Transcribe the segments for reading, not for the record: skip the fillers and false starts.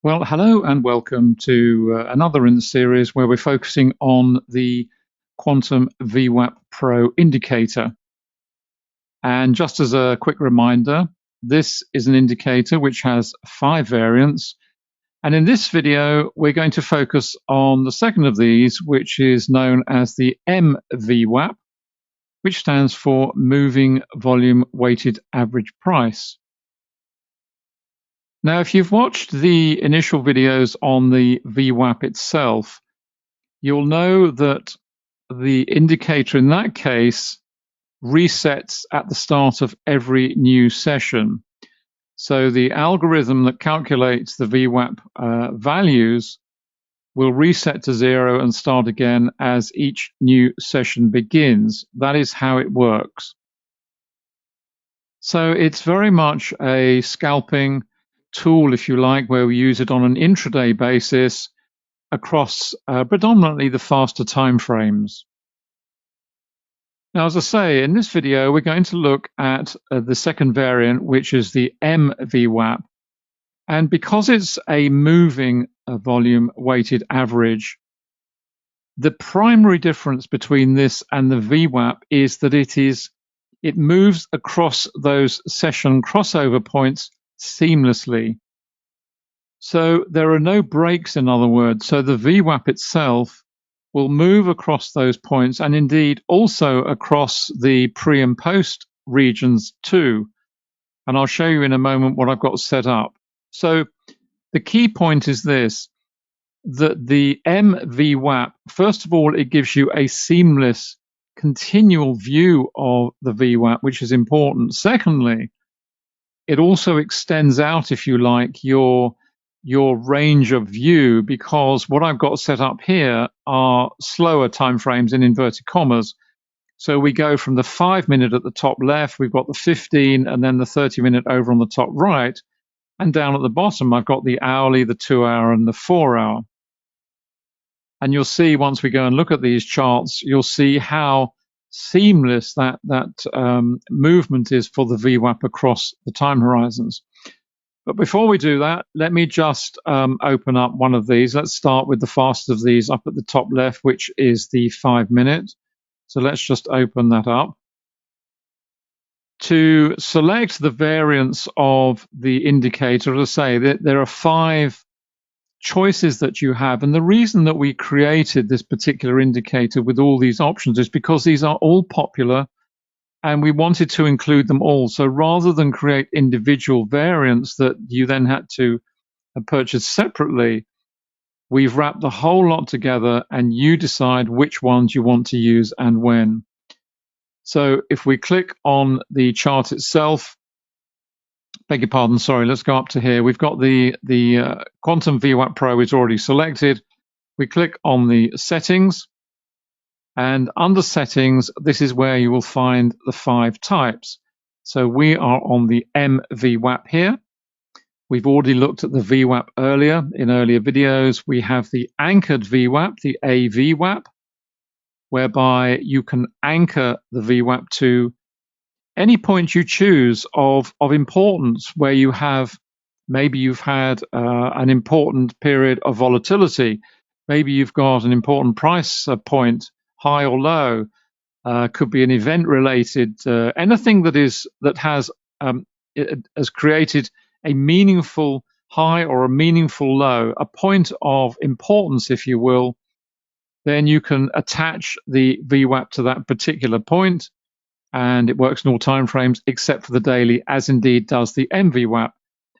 Well, hello and welcome to another in the series where we're focusing on the Quantum VWAP Pro indicator. And just as a quick reminder, this is an indicator which has 5 variants. And in this video, we're going to focus on the second of these, which is known as the MVWAP, which stands for Moving Volume Weighted Average Price. Now, if you've watched the initial videos on the VWAP itself, you'll know that the indicator in that case resets at the start of every new session. So the algorithm that calculates the VWAP values will reset to 0 and start again as each new session begins. That is how it works. So it's very much a scalping tool, if you like, where we use it on an intraday basis across predominantly the faster time frames. Now, as I say, in this video, we're going to look at the second variant, which is the MVWAP. And because it's a moving volume weighted average, the primary difference between this and the VWAP is that it moves across those session crossover points seamlessly. So there are no breaks, in other words. So the VWAP itself will move across those points and indeed also across the pre and post regions too. And I'll show you in a moment what I've got set up. So the key point is this, that the MVWAP, first of all, it gives you a seamless continual view of the VWAP, which is important. Secondly, it also extends out, if you like, your range of view, because what I've got set up here are slower timeframes in inverted commas. So we go from the 5-minute at the top left, we've got the 15, and then the 30-minute over on the top right. And down at the bottom, I've got the hourly, the 2-hour, and the 4-hour. And you'll see once we go and look at these charts, you'll see how seamless that movement is for the VWAP across the time horizons. But before we do that, let me just open up one of these. Let's start with the fastest of these up at the top left, which is the 5-minute. So let's just open that up. To select the variance of the indicator, as I say, there are 5 choices that you have. And the reason that we created this particular indicator with all these options is because these are all popular and we wanted to include them all. So rather than create individual variants that you then had to purchase separately, we've wrapped the whole lot together and you decide which ones you want to use and when. So if we click on the chart itself, beg your pardon, sorry, let's go up to here. We've got the Quantum VWAP Pro is already selected. We click on the settings, and under settings, this is where you will find the 5 types. So we are on the MVWAP here. We've already looked at the VWAP earlier in earlier videos. We have the anchored VWAP, the AVWAP, whereby you can anchor the VWAP to any point you choose of importance, where you have, maybe you've had an important period of volatility. Maybe you've got an important price point, high or low. Could be an event related, anything that has created a meaningful high or a meaningful low, a point of importance, if you will. Then you can attach the VWAP to that particular point, and it works in all time frames except for the daily, as indeed does the MVWAP.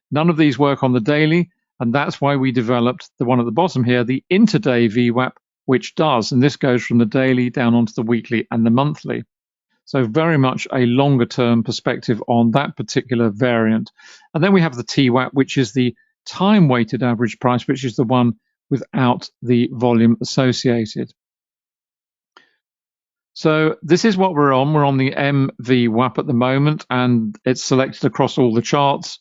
None of these work on the daily, and that's why we developed the one at the bottom here, the intraday VWAP, which does, and this goes from the daily down onto the weekly and the monthly. So very much a longer term perspective on that particular variant. And then we have the TWAP, which is the time weighted average price, which is the one without the volume associated. So this is what we're on. We're on the MVWAP at the moment, and it's selected across all the charts.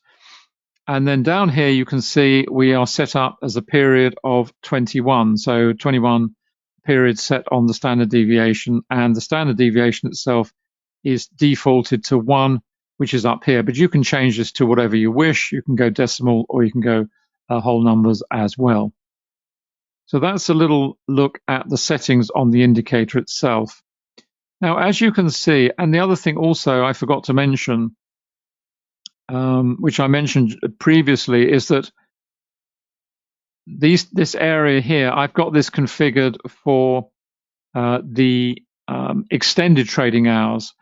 And then down here, you can see we are set up as a period of 21. So 21 periods set on the standard deviation, and the standard deviation itself is defaulted to 1, which is up here. But you can change this to whatever you wish. You can go decimal or you can go whole numbers as well. So that's a little look at the settings on the indicator itself. Now, as you can see, and the other thing also I forgot to mention, which I mentioned previously, is that this area here, I've got this configured for the extended trading hours.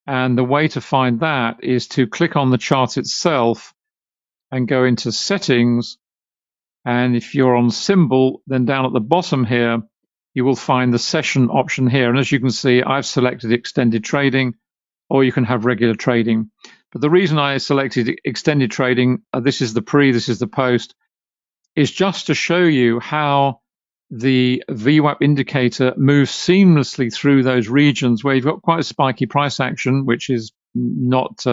And the way to find that is to click on the chart itself and go into settings. And if you're on symbol, then down at the bottom here, you will find the session option here. And as you can see, I've selected extended trading, or you can have regular trading. But the reason I selected extended trading, this is the pre, this is the post, is just to show you how the VWAP indicator moves seamlessly through those regions where you've got quite a spiky price action, which is not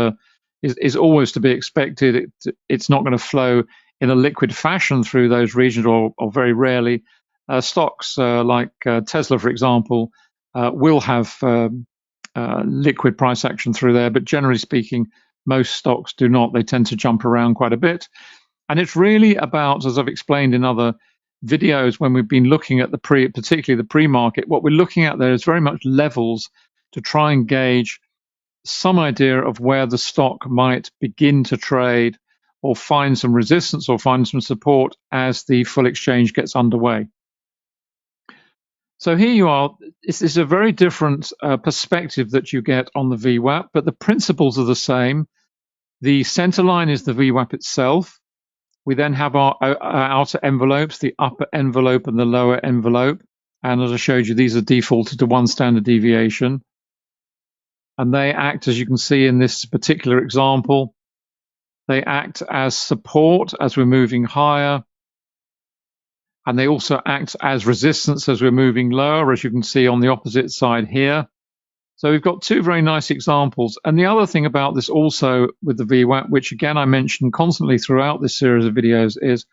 is always to be expected. It's not going to flow in a liquid fashion through those regions, or very rarely. Stocks like Tesla, for example, will have liquid price action through there, but generally speaking, most stocks do not. They tend to jump around quite a bit. And it's really about, as I've explained in other videos when we've been looking at particularly the pre-market, what we're looking at there is very much levels to try and gauge some idea of where the stock might begin to trade or find some resistance or find some support as the full exchange gets underway. So here you are. This is a very different perspective that you get on the VWAP, but the principles are the same. The center line is the VWAP itself. We then have our outer envelopes, the upper envelope and the lower envelope. And as I showed you, these are defaulted to one standard deviation. And they act, as you can see in this particular example, they act as support as we're moving higher. And they also act as resistance as we're moving lower, as you can see on the opposite side here. So we've got two very nice examples. And the other thing about this also with the VWAP, which again I mentioned constantly throughout this series of videos, is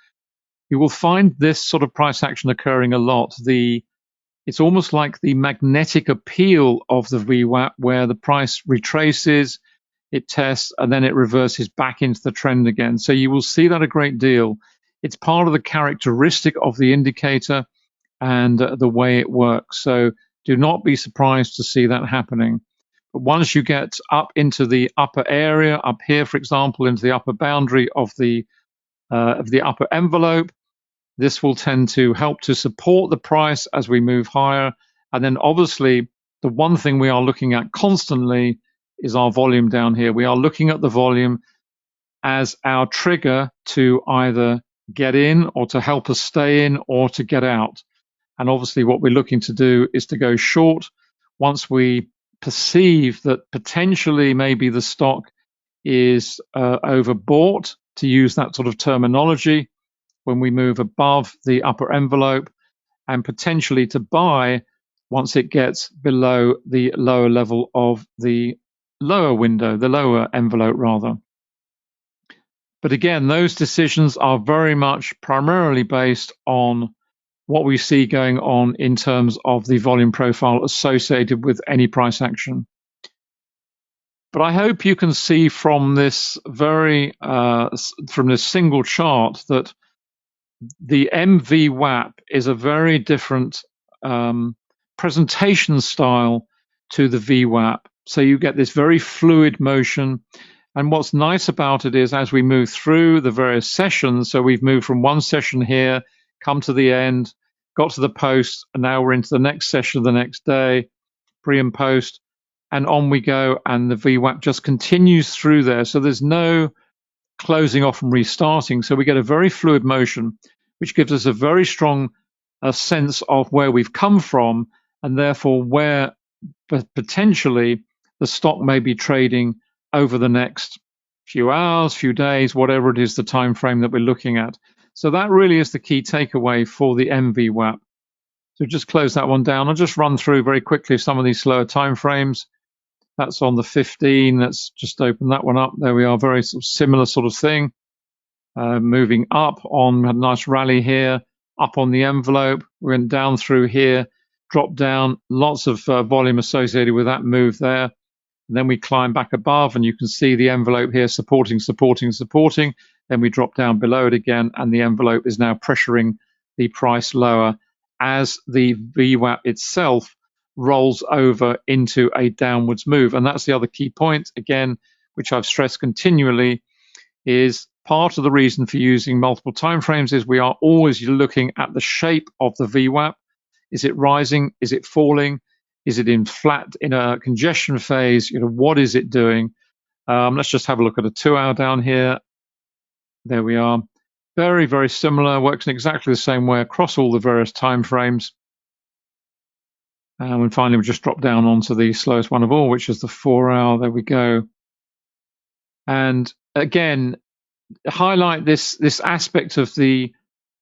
you will find this sort of price action occurring a lot. It's almost like the magnetic appeal of the VWAP, where the price retraces, it tests, and then it reverses back into the trend again. So you will see that a great deal. It's part of the characteristic of the indicator and the way it works. So do not be surprised to see that happening. But once you get up into the upper area, up here, for example, into the upper boundary of the upper envelope, this will tend to help to support the price as we move higher. And then obviously, the one thing we are looking at constantly is our volume down here. We are looking at the volume as our trigger to either get in or to help us stay in or to get out. And obviously what we're looking to do is to go short once we perceive that potentially maybe the stock is overbought, to use that sort of terminology, when we move above the upper envelope, and potentially to buy once it gets below the lower level of the lower window, the lower envelope rather. But again, those decisions are very much primarily based on what we see going on in terms of the volume profile associated with any price action. But I hope you can see from this from this single chart that the MVWAP is a very different presentation style to the VWAP. So you get this very fluid motion. And what's nice about it is as we move through the various sessions, so we've moved from one session here, come to the end, got to the post, and now we're into the next session of the next day, pre and post, and on we go, and the VWAP just continues through there. So there's no closing off and restarting. So we get a very fluid motion, which gives us a very strong sense of where we've come from, and therefore where potentially the stock may be trading over the next few hours, few days, whatever it is the time frame that we're looking at. So that really is the key takeaway for the MVWAP. So just close that one down. I'll just run through very quickly some of these slower time frames. That's on the 15. Let's just open that one up. There we are, very similar sort of thing. Moving up on a nice rally here, up on the envelope. We went down through here, dropped down, lots of volume associated with that move there. And then we climb back above, and you can see the envelope here supporting. then we drop down below it again, and the envelope is now pressuring the price lower as the VWAP itself rolls over into a downwards move. And that's the other key point, again, which I've stressed continually, is part of the reason for using multiple timeframes is we are always looking at the shape of the VWAP. Is it rising? Is it falling? Is it in a congestion phase? What is it doing? Let's just have a look at a 2-hour down here. There we are. Very, very similar. Works in exactly the same way across all the various time frames. And finally, we just drop down onto the slowest one of all, which is the 4-hour. There we go. And again, highlight this aspect of the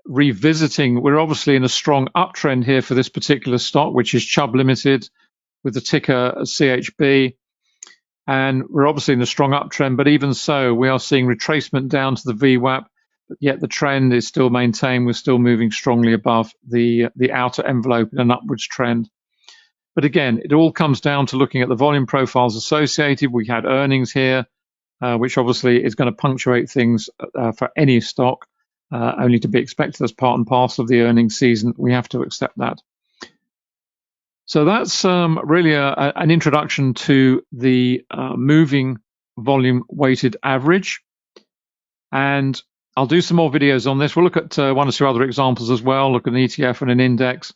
revisiting. We're obviously in a strong uptrend here for this particular stock, which is Chubb Limited with the ticker CHB. And we're obviously in a strong uptrend, but even so, we are seeing retracement down to the VWAP, but yet the trend is still maintained. We're still moving strongly above the outer envelope in an upwards trend. But again, it all comes down to looking at the volume profiles associated. We had earnings here, which obviously is going to punctuate things for any stock, only to be expected as part and parcel of the earnings season. We have to accept that. So that's really an introduction to the moving volume weighted average. And I'll do some more videos on this. We'll look at 1 or 2 other examples as well, look at an ETF and an index.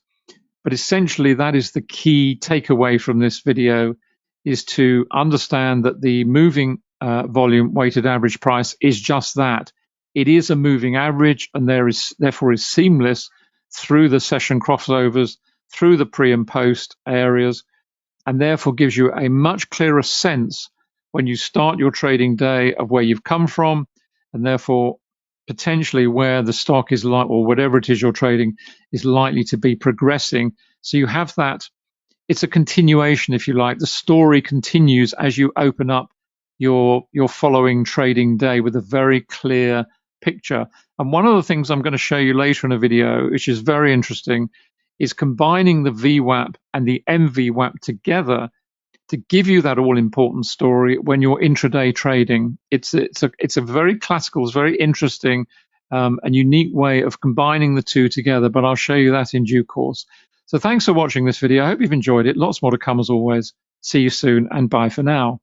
But essentially, that is the key takeaway from this video, is to understand that the moving volume weighted average price is just that. It is a moving average, and therefore is seamless through the session crossovers, through the pre and post areas, and therefore gives you a much clearer sense when you start your trading day of where you've come from, and therefore potentially where the stock is like, or whatever it is you're trading, is likely to be progressing. So you have that. It's a continuation, if you like. The story continues as you open up your following trading day with a very clear picture. And one of the things I'm going to show you later in a video, which is very interesting, is combining the VWAP and the MVWAP together to give you that all-important story when you're intraday trading. It's a very classical, it's very interesting and unique way of combining the two together, but I'll show you that in due course. So thanks for watching this video. I hope you've enjoyed it. Lots more to come as always. See you soon, and bye for now.